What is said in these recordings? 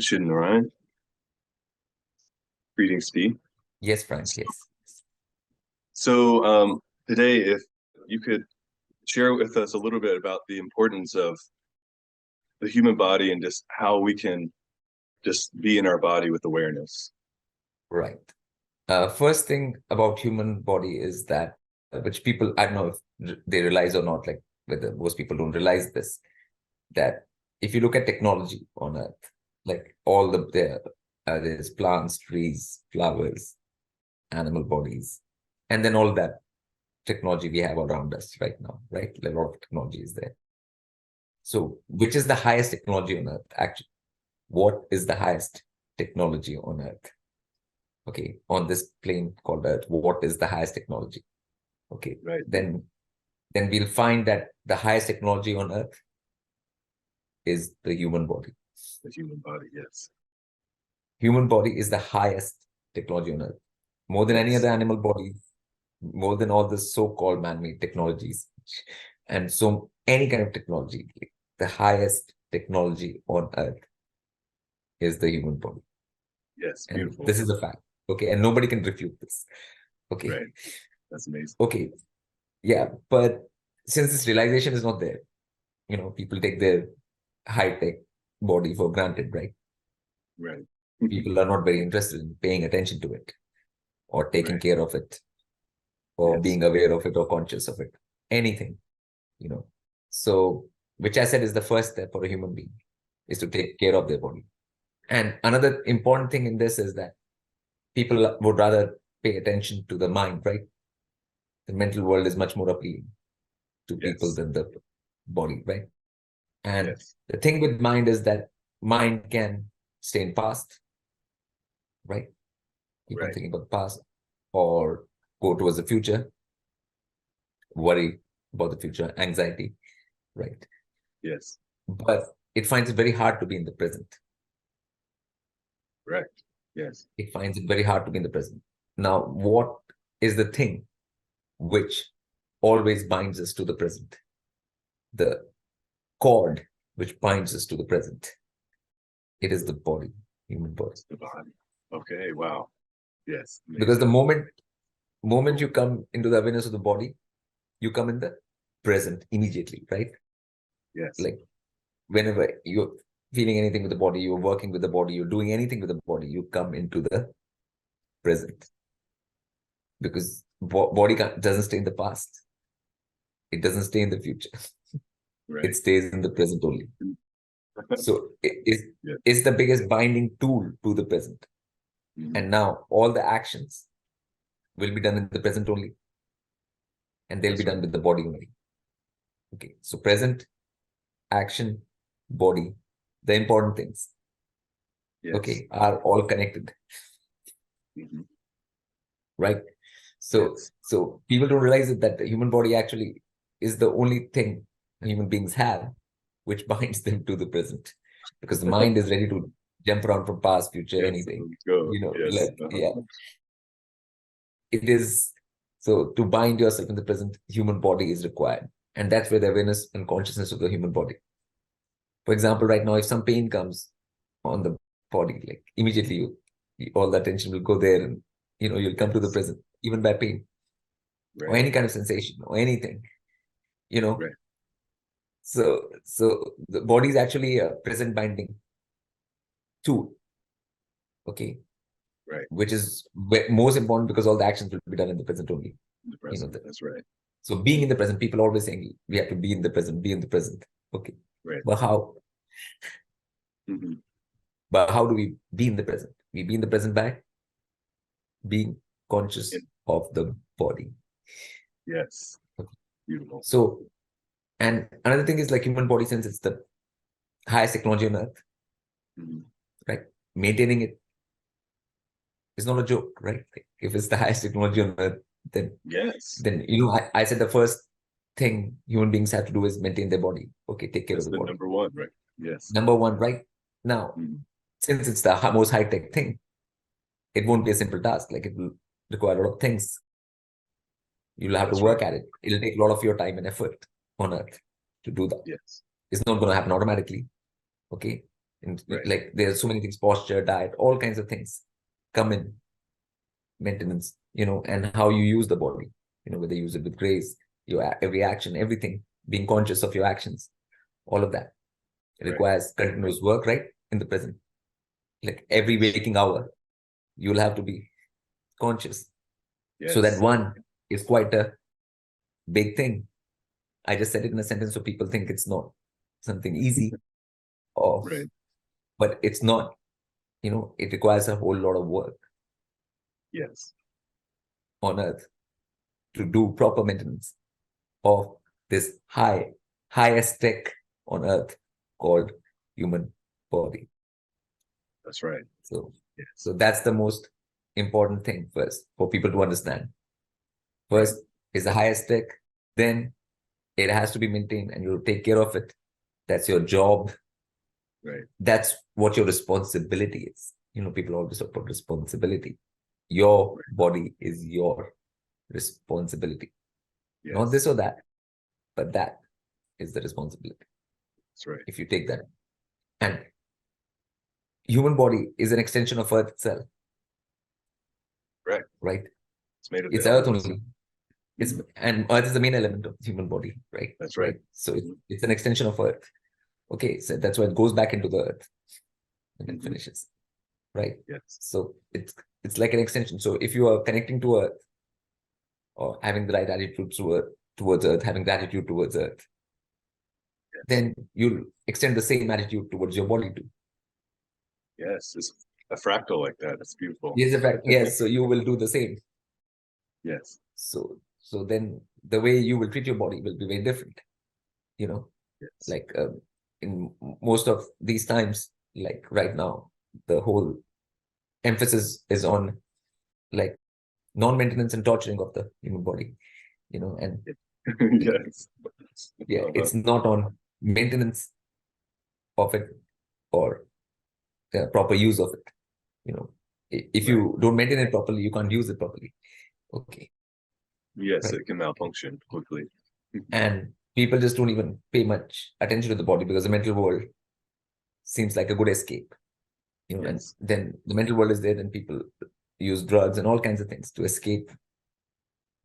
Shouldn't Ryan. Greetings, Steve. Yes, Frank, yes. So today, if you could share with us a little bit about the importance of the human body and just how we can just be in our body with awareness. Right. First thing about human body is that, which people, I don't know if they realize or not, like whether most people don't realize this, that if you look at technology on Earth, like all there's plants, trees, flowers, animal bodies, and then all that technology we have around us right now, right? A lot of technology is there. So which is the highest technology on Earth? Actually, what is the highest technology on Earth? Okay, on this plane called Earth, what is the highest technology? Okay, Right. Then we'll find that the highest technology on Earth is the human body. The human body, yes. Human body is the highest technology on Earth, more than any other animal body, more than all the so-called man-made technologies, and so any kind of technology. The highest technology on Earth is the human body. Yes, and beautiful. This is a fact. Okay, and nobody can refute this. Okay, right. That's amazing. Okay, yeah, but since this realization is not there, people take their high-tech body for granted, right? Right. People are not very interested in paying attention to it or taking care of it or being aware of it or conscious of it, anything, So, which I said is the first step for a human being, is to take care of their body. And another important thing in this is that people would rather pay attention to the mind, right? The mental world is much more appealing to people than the body, right? And the thing with mind is that mind can stay in past, right? Keep on thinking about the past or go towards the future, worry about the future, anxiety, right? Yes. But it finds it very hard to be in the present. Correct. Yes. It finds it very hard to be in the present. Now, what is the thing which always binds us to the present? The cord which binds us to the present. It is the body, human body. The body. Okay, wow. Yes. Amazing. Because the moment you come into the awareness of the body, you come in the present immediately, right? Yes. Like whenever you're feeling anything with the body, you're working with the body, you're doing anything with the body, you come into the present. Because body doesn't stay in the past. It doesn't stay in the future. It stays in the present only. So it's the biggest binding tool to the present. And now all the actions will be done in the present only. And they'll be done with the body only. Okay, so present, action, body, the important things, okay, are all connected. Right? So people don't realize that the human body actually is the only thing human beings have which binds them to the present, because the mind is ready to jump around from past, future, anything. It is. So to bind yourself in the present, human body is required. And that's where the awareness and consciousness of the human body. For example, right now, if some pain comes on the body, like immediately all the attention will go there, and you'll come to the present, even by pain, or any kind of sensation or anything, So the body is actually a present binding tool, okay, which is most important, because all the actions will be done in the present only. That's right. So being in the present, people always saying we have to be in the present, okay. But how? But how do we be in the present? We be in the present by being conscious of the body. Yes. Beautiful. So, and another thing is, like, human body, since it's the highest technology on Earth, right? Maintaining it is not a joke, right? Like, if it's the highest technology on Earth, then I said the first thing human beings have to do is maintain their body. Okay, take care of the body. Number one, right? Yes. Number one, right? Now, since it's the most high-tech thing, it won't be a simple task. Like, it will require a lot of things. You'll have to work at it. It'll take a lot of your time and effort on Earth to do that. Yes. It's not going to happen automatically. Okay. And Right. like there's so many things, posture, diet, all kinds of things come in maintenance, and how you use the body, whether you use it with grace, your every action, everything, being conscious of your actions, all of that. It Right. requires continuous work, right? In the present. Like every waking hour, you'll have to be conscious. Yes. So that one is quite a big thing. I just said it in a sentence so people think it's not something easy, Right. but it's not. It requires a whole lot of work Yes. on earth to do proper maintenance of this highest tech on earth called human body. That's right. So, Yes. so that's the most important thing first for people to understand. First is the highest tech, then it has to be maintained and you take care of it. That's your job. Right. That's what your responsibility is. People always talk about responsibility. Your body is your responsibility. Yes. Not this or that, but that is the responsibility. That's right. If you take that. And human body is an extension of Earth itself. Right. Right. It's made of It's the Earth elements. only. And Earth is the main element of the human body, right? That's right. So it's an extension of Earth. Okay, so that's why it goes back into the Earth and then finishes. Right? Yes. So it's like an extension. So if you are connecting to Earth or having the right attitude towards Earth, having gratitude towards Earth, yes, then you'll extend the same attitude towards your body too. Yes, it's a fractal like that. It's beautiful. Yes, in fact, yes. So you will do the same. Yes. So then the way you will treat your body will be very different. Yes. Like in most of these times, like right now, the whole emphasis is on like non-maintenance and torturing of the human body, and Yes. yeah, it's not on maintenance of it or proper use of it. If you don't maintain it properly, you can't use it properly. Okay. Yes, Right. it can malfunction quickly. And people just don't even pay much attention to the body because the mental world seems like a good escape. And Yes. then the mental world is there, then people use drugs and all kinds of things to escape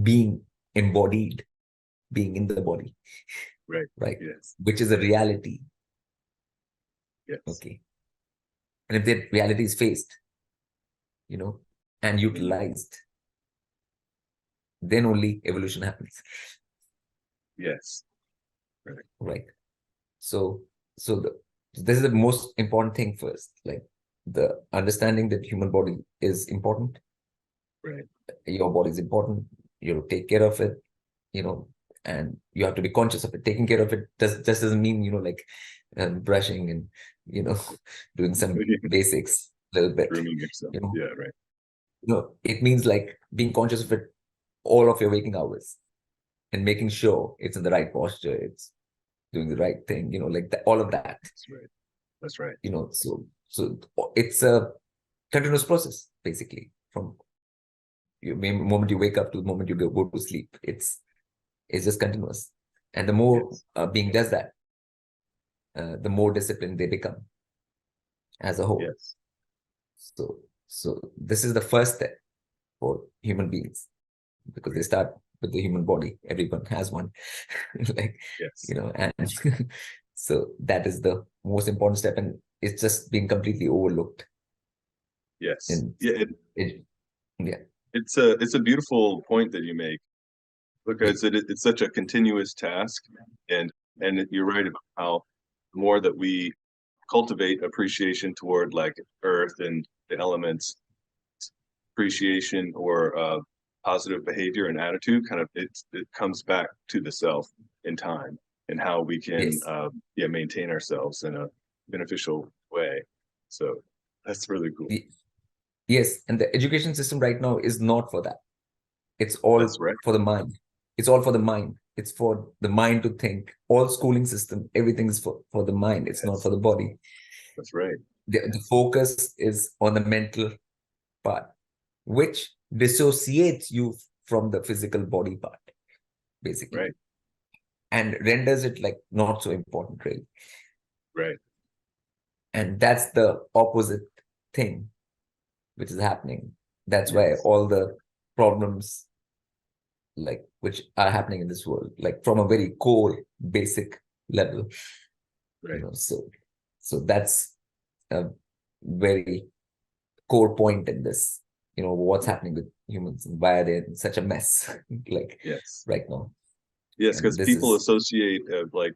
being embodied, being in the body. Right. Right. Yes. Which is a reality. Yes. Okay. And if that reality is faced, and utilized, then only evolution happens. Yes. Right. So this is the most important thing first, like the understanding that human body is important. Right. Your body is important. You take care of it, and you have to be conscious of it. Taking care of it just doesn't mean, like brushing and, doing some basics a little bit. Grooming yourself. Yeah, right. It means like being conscious of it all of your waking hours and making sure it's in the right posture, it's doing the right thing, like that, all of that. That's right. That's right. So it's a continuous process, basically, from the moment you wake up to the moment you go to sleep. It's just continuous. And the more being does that, the more disciplined they become as a whole. Yes. So this is the first step for human beings, because they start with the human body. Everyone has one. Like, yes. And so that is the most important step, and it's just being completely overlooked. Yes. And it's a beautiful point that you make, because it's such a continuous task, and you're right about how the more that we cultivate appreciation toward like earth and the elements, appreciation or positive behavior and attitude, kind of it comes back to the self in time, and how we can maintain ourselves in a beneficial way. So that's really cool. Yes, and the education system right now is not for that. It's all for the mind. It's all for the mind. It's for the mind to think. All schooling system, everything is for the mind. It's not for the body. That's right. The focus is on the mental part, which dissociates you from the physical body part, basically. Right. And renders it like not so important, really. Right. And that's the opposite thing which is happening. That's why Yes. all the problems like which are happening in this world, like from a very core basic level, Right. So that's a very core point in this, what's happening with humans and why are they in such a mess like Yes. right now. Yes, And because this people is associate like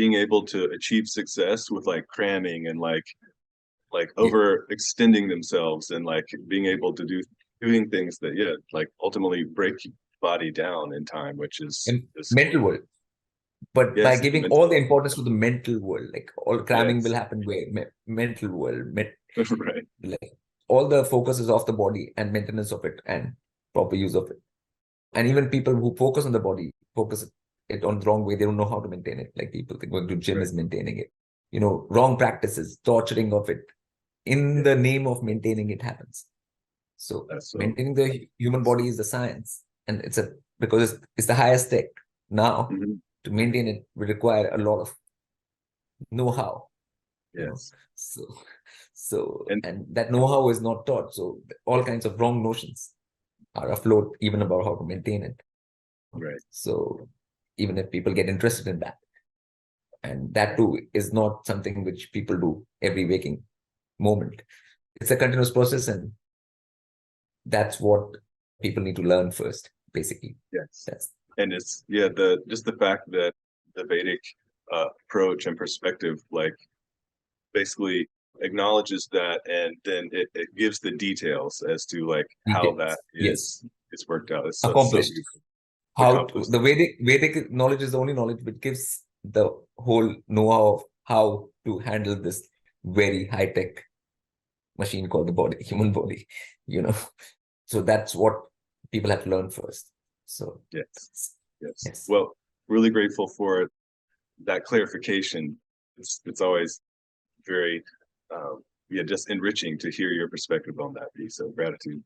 being able to achieve success with like cramming and like overextending themselves and like being able to doing things that like ultimately break body down in time, which is in mental world. But by yes, it's giving mental. all the importance to the mental world, like all cramming Yes. will happen where mental world, Right. like all the focus is off the body and maintenance of it and proper use of it. And even people who focus on the body focus it on the wrong way. They don't know how to maintain it. Like people think going to gym Right. is maintaining it. Wrong practices, torturing of it in the name of maintaining it happens. So That's so maintaining the human body is the science, and because it's the highest tech now. Mhm. To maintain it will require a lot of know-how. Yes. And And that know-how is not taught. So all kinds of wrong notions are afloat even about how to maintain it. right. So even if people get interested in that, and that too is not something which people do every waking moment. It's a continuous process, and that's what people need to learn first, basically. Yes. That's And it's just the fact that the Vedic approach and perspective like basically acknowledges that, and then it gives the details as to like how that details. Yes, is worked out. It's so accomplished. beautiful. How Accomplished. the Vedic knowledge is the only knowledge which gives the whole know-how of how to handle this very high-tech machine called the body, human body. So that's what people have to learn first. So Yes. Yes. yes. Well, really grateful for that clarification. It's always very just enriching to hear your perspective on that piece. So gratitude.